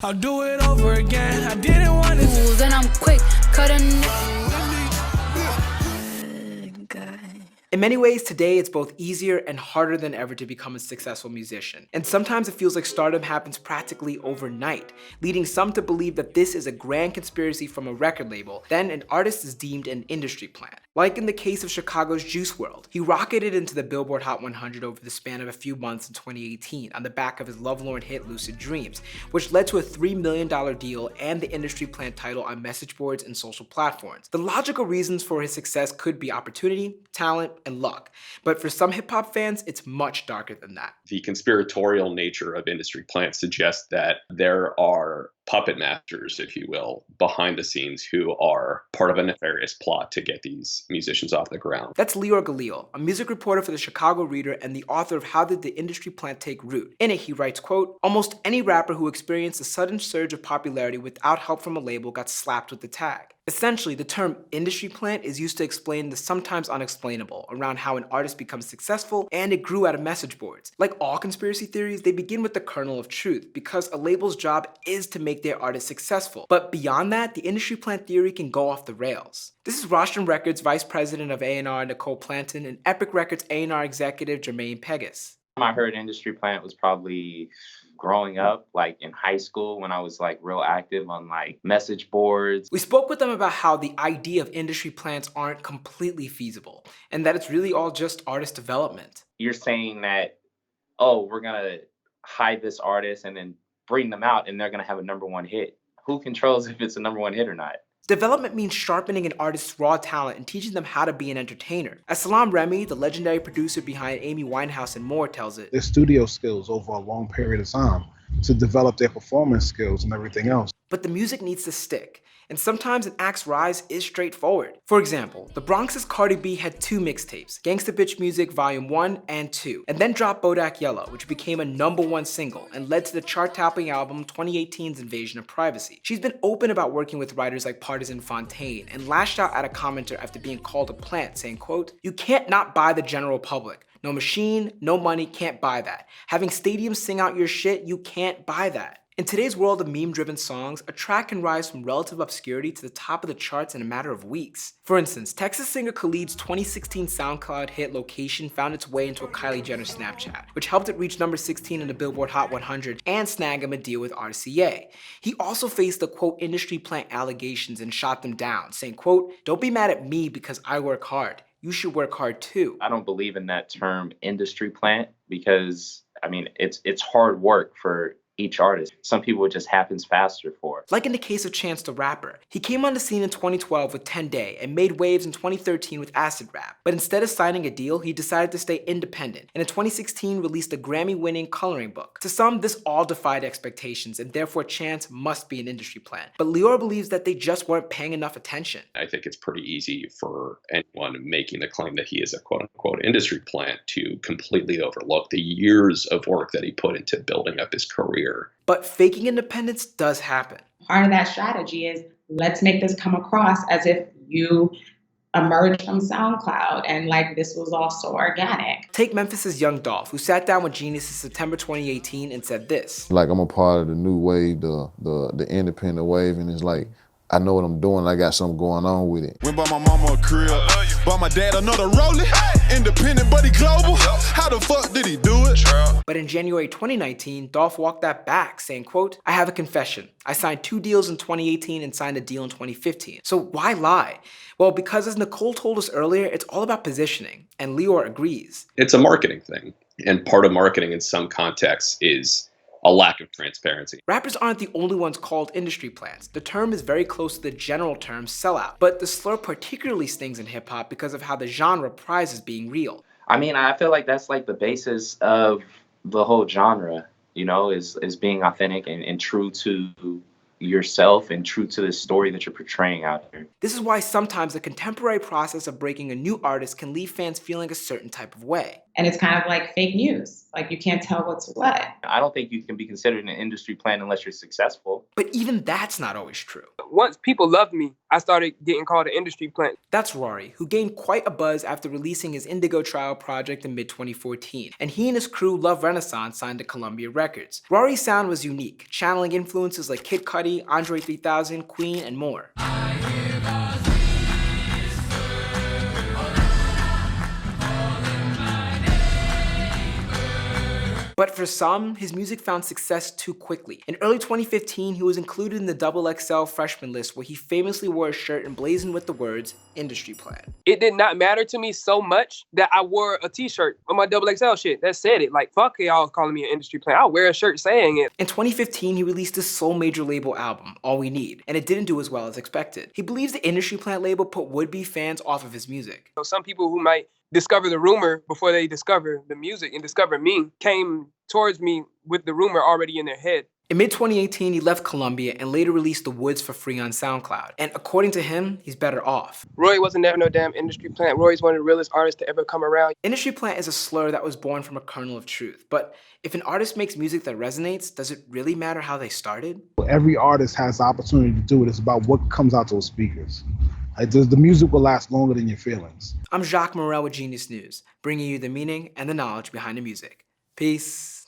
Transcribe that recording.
I'll do it over again. I didn't want to. Ooh, then I'm quick, cut a In many ways, today it's both easier and harder than ever to become a successful musician. And sometimes it feels like stardom happens practically overnight, leading some to believe that this is a grand conspiracy from a record label. Then an artist is deemed an industry plant. Like in the case of Chicago's Juice WRLD, he rocketed into the Billboard Hot 100 over the span of a few months in 2018 on the back of his lovelorn hit Lucid Dreams, which led to a $3 million deal and the industry plant title on message boards and social platforms. The logical reasons for his success could be opportunity, talent, and luck. But for some hip-hop fans, it's much darker than that. The conspiratorial nature of industry plants suggests that there are puppet masters, if you will, behind the scenes who are part of a nefarious plot to get these musicians off the ground. That's Raury, a music reporter for the Chicago Reader and the author of How Did the Industry Plant Take Root? In it, he writes, quote, "Almost any rapper who experienced a sudden surge of popularity without help from a label got slapped with the tag." Essentially, the term industry plant is used to explain the sometimes unexplainable around how an artist becomes successful, and it grew out of message boards. Like all conspiracy theories, they begin with the kernel of truth, because a label's job is to make their artist successful. But beyond that, the industry plant theory can go off the rails. This is Rostrum Records Vice President of A&R Nicole Planton and Epic Records A&R Executive Jermaine Pegas. I heard industry plant was probably growing up, like in high school, when I was like real active on like message boards. We spoke with them about how the idea of industry plants aren't completely feasible and that it's really all just artist development. You're saying that, oh, we're gonna hide this artist and then bring them out and they're gonna have a #1 hit. Who controls if it's a #1 hit or not? Development means sharpening an artist's raw talent and teaching them how to be an entertainer. As Salam Remy, the legendary producer behind Amy Winehouse and more, tells it, their studio skills over a long period of time to develop their performance skills and everything else. But the music needs to stick. And sometimes an act's rise is straightforward. For example, the Bronx's Cardi B had 2 mixtapes, Gangsta Bitch Music Volume 1 and 2, and then dropped Bodak Yellow, which became a #1 single and led to the chart-topping album 2018's Invasion of Privacy. She's been open about working with writers like Partisan Fontaine and lashed out at a commenter after being called a plant, saying, quote, "You can't not buy the general public. No machine, no money, can't buy that. Having stadiums sing out your shit, you can't buy that." In today's world of meme-driven songs, a track can rise from relative obscurity to the top of the charts in a matter of weeks. For instance, Texas singer Khalid's 2016 SoundCloud hit Location found its way into a Kylie Jenner Snapchat, which helped it reach #16 in the Billboard Hot 100 and snag him a deal with RCA. He also faced the, quote, industry plant allegations and shot them down, saying, quote, "Don't be mad at me because I work hard. You should work hard too." I don't believe in that term industry plant because, I mean, it's hard work for each artist. Some people it just happens faster for. Like in the case of Chance the Rapper. He came on the scene in 2012 with 10 Day and made waves in 2013 with Acid Rap. But instead of signing a deal, he decided to stay independent, and in 2016 released a Grammy-winning coloring book. To some, this all defied expectations, and therefore Chance must be an industry plant. But Lior believes that they just weren't paying enough attention. I think it's pretty easy for anyone making the claim that he is a quote-unquote industry plant to completely overlook the years of work that he put into building up his career. But faking independence does happen. Part of that strategy is, let's make this come across as if you emerged from SoundCloud and like this was also organic. Take Memphis's Young Dolph, who sat down with Genius in September 2018 and said this. Like, I'm a part of the new wave, the independent wave, and it's like, I know what I'm doing, I got something going on with it. Went by my mama a crib, bought my dad another rollie. Independent but he global. How the fuck did he do it? But in January 2019, Dolph walked that back, saying, quote, "I have a confession. I signed 2 deals in 2018 and signed a deal in 2015. So why lie?" Well, because as Nicole told us earlier, it's all about positioning, and Lior agrees. It's a marketing thing, and part of marketing in some contexts is a lack of transparency. Rappers aren't the only ones called industry plants. The term is very close to the general term sellout, but the slur particularly stings in hip-hop because of how the genre prizes being real. I mean, I feel like that's like the basis of the whole genre, you know, is being authentic and true to yourself and true to the story that you're portraying out here. This is why sometimes the contemporary process of breaking a new artist can leave fans feeling a certain type of way. And it's kind of like fake news. Like, you can't tell what's what. I don't think you can be considered an industry plant unless you're successful. But even that's not always true. Once people loved me, I started getting called an industry plant. That's Raury, who gained quite a buzz after releasing his Indigo Trial project in mid-2014, and he and his crew Love Renaissance signed to Columbia Records. Raury's sound was unique, channeling influences like Kid Cudi, Andre 3000, Queen, and more. But for some, his music found success too quickly. In early 2015, he was included in the XXL freshman list where he famously wore a shirt emblazoned with the words, industry plant. It did not matter to me so much that I wore a t-shirt on my XXL shit that said it. Like, fuck y'all calling me an industry plant. I'll wear a shirt saying it. In 2015, he released his sole major label album, All We Need, and it didn't do as well as expected. He believes the industry plant label put would-be fans off of his music. So some people who might discover the rumor before they discover the music and discover me came towards me with the rumor already in their head. In mid-2018, he left Columbia and later released The Woods for free on SoundCloud. And according to him, he's better off. Roy wasn't never no damn industry plant. Roy's one of the realest artists to ever come around. Industry plant is a slur that was born from a kernel of truth. But if an artist makes music that resonates, does it really matter how they started? Every artist has the opportunity to do it. It's about what comes out those speakers. Like, the music will last longer than your feelings. I'm Jacques Morel with Genius News, bringing you the meaning and the knowledge behind the music. Peace.